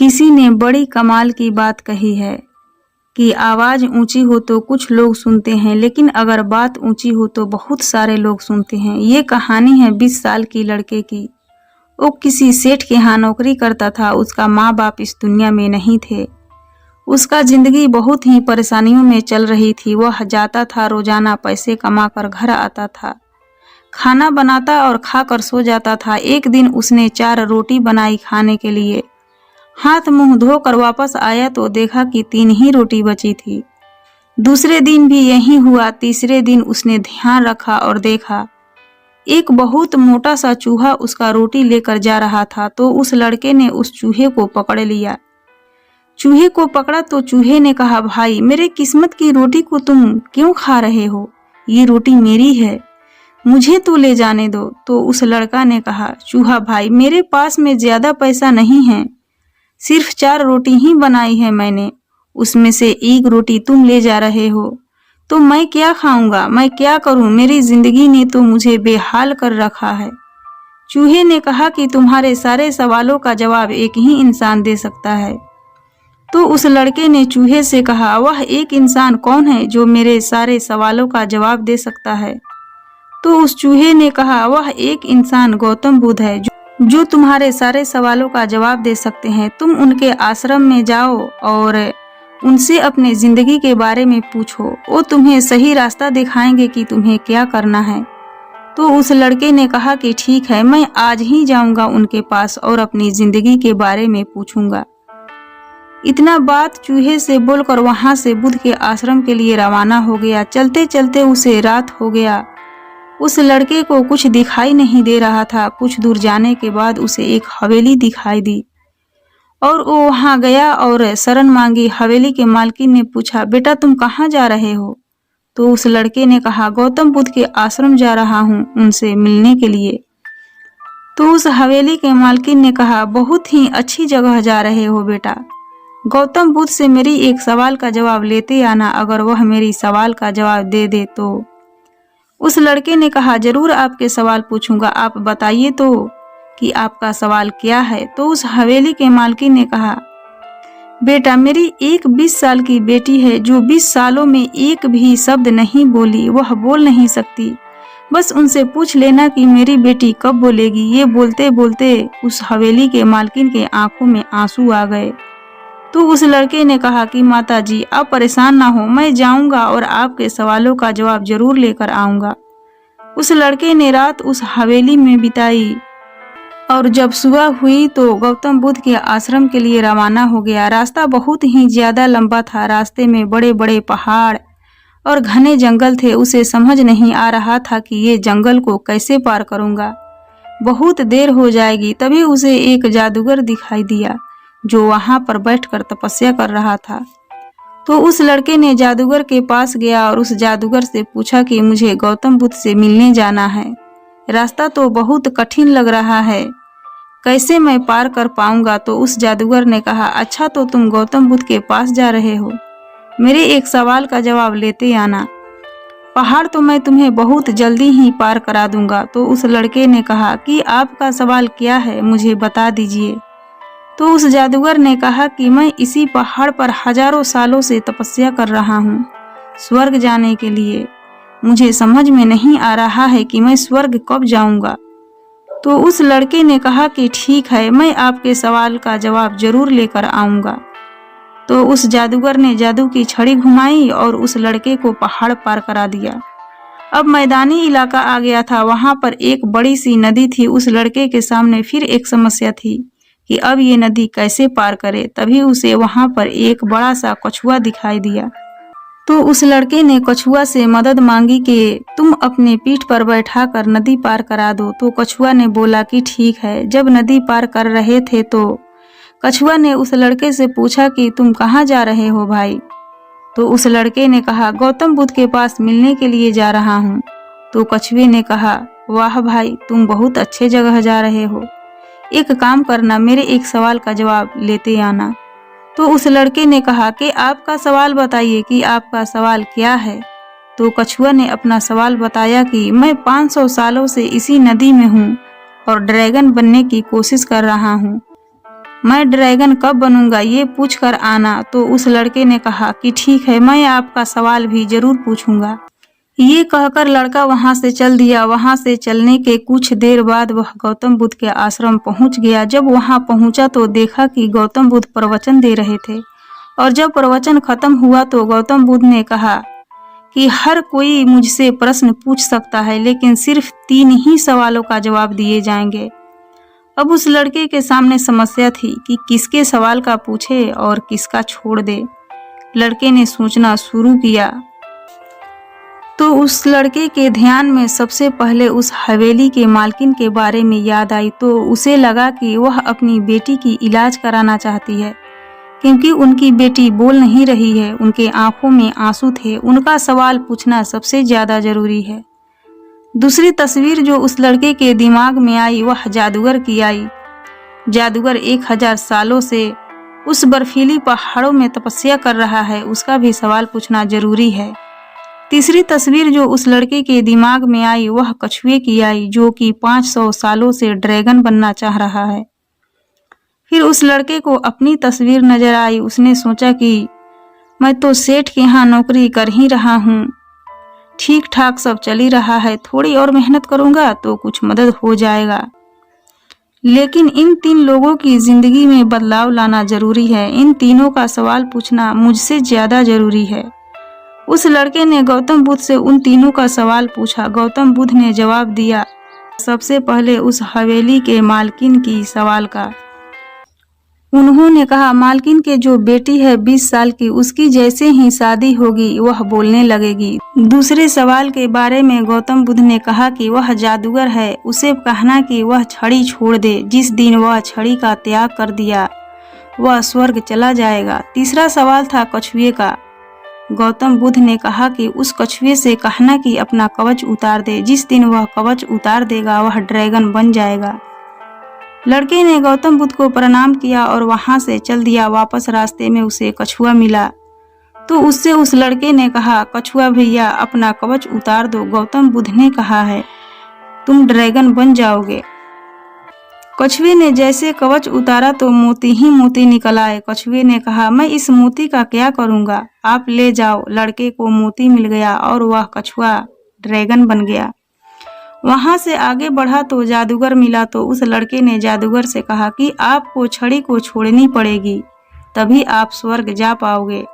किसी ने बड़ी कमाल की बात कही है कि आवाज़ ऊंची हो तो कुछ लोग सुनते हैं, लेकिन अगर बात ऊंची हो तो बहुत सारे लोग सुनते हैं। ये कहानी है 20 साल की लड़के की। वो किसी सेठ के यहाँ नौकरी करता था। उसका माँ बाप इस दुनिया में नहीं थे। उसका जिंदगी बहुत ही परेशानियों में चल रही थी। वह जाता था, रोजाना पैसे कमाकर घर आता था, खाना बनाता और खाकर सो जाता था। एक दिन उसने 4 रोटी बनाई खाने के लिए। हाथ मुंह धोकर वापस आया तो देखा कि 3 ही रोटी बची थी। दूसरे दिन भी यही हुआ। तीसरे दिन उसने ध्यान रखा और देखा एक बहुत मोटा सा चूहा उसका रोटी लेकर जा रहा था। तो उस लड़के ने उस चूहे को पकड़ लिया। चूहे को पकड़ा तो चूहे ने कहा, भाई मेरे किस्मत की रोटी को तुम क्यों खा रहे हो? ये रोटी मेरी है, मुझे तो ले जाने दो। तो उस लड़का ने कहा, चूहा भाई मेरे पास में ज्यादा पैसा नहीं है, सिर्फ 4 रोटी ही बनाई है मैंने, उसमें से 1 रोटी तुम ले जा रहे हो तो मैं क्या खाऊंगा, मैं क्या करूं? मेरी जिंदगी ने तो मुझे बेहाल कर रखा है। चूहे ने कहा कि तुम्हारे सारे सवालों का जवाब एक ही इंसान दे सकता है। तो उस लड़के ने चूहे से कहा, वह एक इंसान कौन है जो मेरे सारे सवालों का जवाब दे सकता है? तो उस चूहे ने कहा, वह एक इंसान गौतम बुद्ध है जो तुम्हारे सारे सवालों का जवाब दे सकते हैं। तुम उनके आश्रम में जाओ और उनसे अपने जिंदगी के बारे में पूछो, वो तुम्हें सही रास्ता दिखाएंगे कि तुम्हें क्या करना है। तो उस लड़के ने कहा कि ठीक है, मैं आज ही जाऊंगा उनके पास और अपनी जिंदगी के बारे में पूछूंगा। इतना बात चूहे से बोलकर वहां से बुद्ध के आश्रम के लिए रवाना हो गया। चलते चलते उसे रात हो गया। उस लड़के को कुछ दिखाई नहीं दे रहा था। कुछ दूर जाने के बाद उसे एक हवेली दिखाई दी और वो वहां गया और शरण मांगी। हवेली के मालकिन ने पूछा, बेटा तुम कहाँ जा रहे हो? तो उस लड़के ने कहा, गौतम बुद्ध के आश्रम जा रहा हूँ उनसे मिलने के लिए। तो उस हवेली के मालकिन ने कहा, बहुत ही अच्छी जगह जा रहे हो बेटा, गौतम बुद्ध से मेरी एक सवाल का जवाब लेते आना, अगर वह मेरी सवाल का जवाब दे दे तो। उस लड़के ने कहा, जरूर आपके सवाल पूछूंगा, आप बताइए तो कि आपका सवाल क्या है। तो उस हवेली के मालकिन ने कहा, बेटा मेरी एक 20 साल की बेटी है जो 20 सालों में एक भी शब्द नहीं बोली, वह बोल नहीं सकती, बस उनसे पूछ लेना कि मेरी बेटी कब बोलेगी। ये बोलते बोलते उस हवेली के मालकिन के आंखों में आंसू आ गए। तो उस लड़के ने कहा कि माता जी आप परेशान ना हो, मैं जाऊंगा और आपके सवालों का जवाब जरूर लेकर आऊंगा। उस लड़के ने रात उस हवेली में बिताई और जब सुबह हुई तो गौतम बुद्ध के आश्रम के लिए रवाना हो गया। रास्ता बहुत ही ज्यादा लंबा था। रास्ते में बड़े बड़े पहाड़ और घने जंगल थे। उसे समझ नहीं आ रहा था कि ये जंगल को कैसे पार करूंगा, बहुत देर हो जाएगी। तभी उसे एक जादूगर दिखाई दिया जो वहां पर बैठकर तपस्या कर रहा था। तो उस लड़के ने जादूगर के पास गया और उस जादूगर से पूछा कि मुझे गौतम बुद्ध से मिलने जाना है, रास्ता तो बहुत कठिन लग रहा है, कैसे मैं पार कर पाऊंगा? तो उस जादूगर ने कहा, अच्छा तो तुम गौतम बुद्ध के पास जा रहे हो, मेरे एक सवाल का जवाब लेते आना, पहाड़ तो मैं तुम्हें बहुत जल्दी ही पार करा दूंगा। तो उस लड़के ने कहा कि आपका सवाल क्या है, मुझे बता दीजिए। तो उस जादूगर ने कहा कि मैं इसी पहाड़ पर हजारों सालों से तपस्या कर रहा हूँ स्वर्ग जाने के लिए, मुझे समझ में नहीं आ रहा है कि मैं स्वर्ग कब जाऊंगा। तो उस लड़के ने कहा कि ठीक है, मैं आपके सवाल का जवाब जरूर लेकर आऊंगा। तो उस जादूगर ने जादू की छड़ी घुमाई और उस लड़के को पहाड़ पार करा दिया। अब मैदानी इलाका आ गया था। वहां पर एक बड़ी सी नदी थी। उस लड़के के सामने फिर एक समस्या थी कि अब ये नदी कैसे पार करे। तभी उसे वहां पर एक बड़ा सा कछुआ दिखाई दिया। तो उस लड़के ने कछुआ से मदद मांगी कि तुम अपने पीठ पर बैठा कर नदी पार करा दो। तो कछुआ ने बोला कि ठीक है। जब नदी पार कर रहे थे तो कछुआ ने उस लड़के से पूछा कि तुम कहाँ जा रहे हो भाई? तो उस लड़के ने कहा, गौतम बुद्ध के पास मिलने के लिए जा रहा हूँ। तो कछुए ने कहा, वाह भाई, तुम बहुत अच्छे जगह जा रहे हो, एक काम करना, मेरे एक सवाल का जवाब लेते आना। तो उस लड़के ने कहा कि आपका सवाल बताइए कि आपका सवाल क्या है। तो कछुआ ने अपना सवाल बताया कि मैं 500 सालों से इसी नदी में हूँ और ड्रैगन बनने की कोशिश कर रहा हूँ। मैं ड्रैगन कब बनूंगा ये पूछकर आना। तो उस लड़के ने कहा कि ठीक है, मैं आपका सवाल भी जरूर पूछूंगा। ये कहकर लड़का वहां से चल दिया। वहां से चलने के कुछ देर बाद वह गौतम बुद्ध के आश्रम पहुंच गया। जब वहां पहुंचा तो देखा कि गौतम बुद्ध प्रवचन दे रहे थे, और जब प्रवचन खत्म हुआ तो गौतम बुद्ध ने कहा कि हर कोई मुझसे प्रश्न पूछ सकता है, लेकिन सिर्फ 3 ही सवालों का जवाब दिए जाएंगे। अब उस लड़के के सामने समस्या थी कि किसके सवाल का पूछे और किसका छोड़ दे। लड़के ने सोचना शुरू किया तो उस लड़के के ध्यान में सबसे पहले उस हवेली के मालकिन के बारे में याद आई। तो उसे लगा कि वह अपनी बेटी की इलाज कराना चाहती है, क्योंकि उनकी बेटी बोल नहीं रही है, उनके आंखों में आंसू थे। उनका सवाल पूछना सबसे ज्यादा जरूरी है। दूसरी तस्वीर जो उस लड़के के दिमाग में आई वह जादूगर की आई। जादूगर 1000 सालों से उस बर्फीली पहाड़ों में तपस्या कर रहा है, उसका भी सवाल पूछना जरूरी है। तीसरी तस्वीर जो उस लड़के के दिमाग में आई वह कछुए की आई, जो कि 500 सालों से ड्रैगन बनना चाह रहा है। फिर उस लड़के को अपनी तस्वीर नजर आई। उसने सोचा कि मैं तो सेठ के यहाँ नौकरी कर ही रहा हूँ, ठीक ठाक सब चल ही रहा है, थोड़ी और मेहनत करूंगा तो कुछ मदद हो जाएगा। लेकिन इन 3 लोगों की जिंदगी में बदलाव लाना जरूरी है। इन तीनों का सवाल पूछना मुझसे ज्यादा जरूरी है। उस लड़के ने गौतम बुद्ध से उन तीनों का सवाल पूछा। गौतम बुद्ध ने जवाब दिया सबसे पहले उस हवेली के मालकिन की सवाल का। उन्होंने कहा मालकिन के जो बेटी है 20 साल की, उसकी जैसे ही शादी होगी वह बोलने लगेगी। दूसरे सवाल के बारे में गौतम बुद्ध ने कहा कि वह जादूगर है, उसे कहना कि वह छड़ी छोड़ दे। जिस दिन वह छड़ी का त्याग कर दिया वह स्वर्ग चला जाएगा। तीसरा सवाल था कछुए का। गौतम बुद्ध ने कहा कि उस कछुए से कहना कि अपना कवच उतार दे। जिस दिन वह कवच उतार देगा वह ड्रैगन बन जाएगा। लड़के ने गौतम बुद्ध को प्रणाम किया और वहां से चल दिया। वापस रास्ते में उसे कछुआ मिला तो उससे उस लड़के ने कहा कछुआ भैया अपना कवच उतार दो। गौतम बुद्ध ने कहा है तुम ड्रैगन बन जाओगे। कछुए ने जैसे कवच उतारा तो मोती ही मोती निकल आए। कछुए ने कहा मैं इस मोती का क्या करूंगा, आप ले जाओ। लड़के को मोती मिल गया और वह कछुआ ड्रैगन बन गया। वहां से आगे बढ़ा तो जादूगर मिला तो उस लड़के ने जादूगर से कहा कि आपको छड़ी को छोड़नी पड़ेगी, तभी आप स्वर्ग जा पाओगे,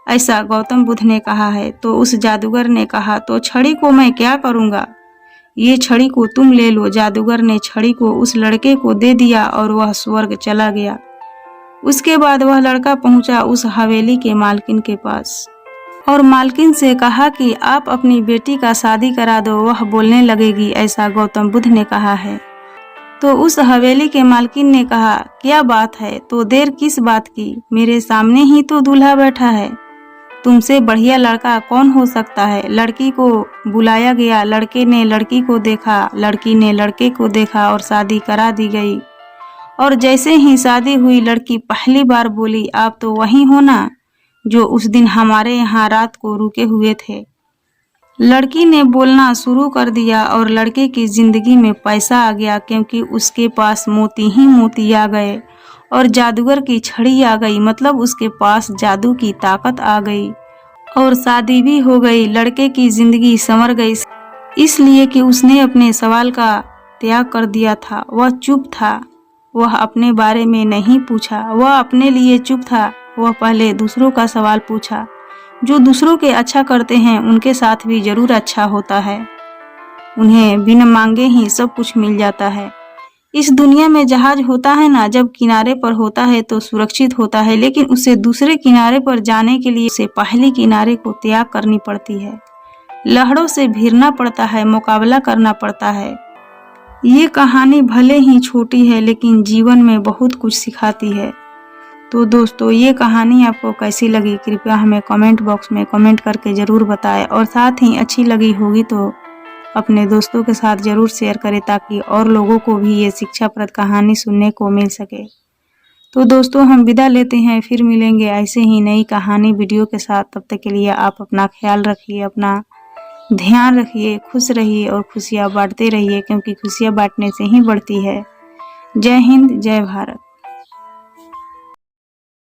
ऐसा गौतम बुद्ध ने कहा है। तो उस जादूगर ने कहा तो छड़ी को मैं क्या करूंगा, ये छड़ी को तुम ले लो। जादूगर ने छड़ी को उस लड़के को दे दिया और वह स्वर्ग चला गया। उसके बाद वह लड़का पहुंचा उस हवेली के मालकिन के पास और मालकिन से कहा कि आप अपनी बेटी का शादी करा दो, वह बोलने लगेगी, ऐसा गौतम बुद्ध ने कहा है। तो उस हवेली के मालकिन ने कहा क्या बात है, तो देर किस बात की, मेरे सामने ही तो दूल्हा बैठा है, तुमसे बढ़िया लड़का कौन हो सकता है। लड़की को बुलाया गया। लड़के ने लड़की को देखा, लड़की ने लड़के को देखा और शादी करा दी गई। और जैसे ही शादी हुई लड़की पहली बार बोली आप तो वही हो ना जो उस दिन हमारे यहाँ रात को रुके हुए थे। लड़की ने बोलना शुरू कर दिया और लड़के की जिंदगी में पैसा आ गया, क्योंकि उसके पास मोती ही मोती आ गए और जादूगर की छड़ी आ गई, मतलब उसके पास जादू की ताकत आ गई और शादी भी हो गई। लड़के की जिंदगी संवर गई, इसलिए कि उसने अपने सवाल का त्याग कर दिया था। वह चुप था, वह अपने बारे में नहीं पूछा, वह अपने लिए चुप था। वह पहले दूसरों का सवाल पूछा। जो दूसरों के अच्छा करते हैं उनके साथ भी जरूर अच्छा होता है, उन्हें बिना मांगे ही सब कुछ मिल जाता है। इस दुनिया में जहाज होता है ना, जब किनारे पर होता है तो सुरक्षित होता है, लेकिन उसे दूसरे किनारे पर जाने के लिए उसे पहले किनारे को त्याग करनी पड़ती है, लहरों से भिड़ना पड़ता है, मुकाबला करना पड़ता है। ये कहानी भले ही छोटी है लेकिन जीवन में बहुत कुछ सिखाती है। तो दोस्तों ये कहानी आपको कैसी लगी कृपया हमें कमेंट बॉक्स में कमेंट करके ज़रूर बताएं, और साथ ही अच्छी लगी होगी तो अपने दोस्तों के साथ ज़रूर शेयर करें ताकि और लोगों को भी ये शिक्षाप्रद कहानी सुनने को मिल सके। तो दोस्तों हम विदा लेते हैं, फिर मिलेंगे ऐसे ही नई कहानी वीडियो के साथ। तब तक के लिए आप अपना ख्याल रखिए, अपना ध्यान रखिए, खुश रहिए और खुशियाँ बांटते रहिए, क्योंकि खुशियाँ बांटने से ही बढ़ती है। जय हिंद, जय भारत।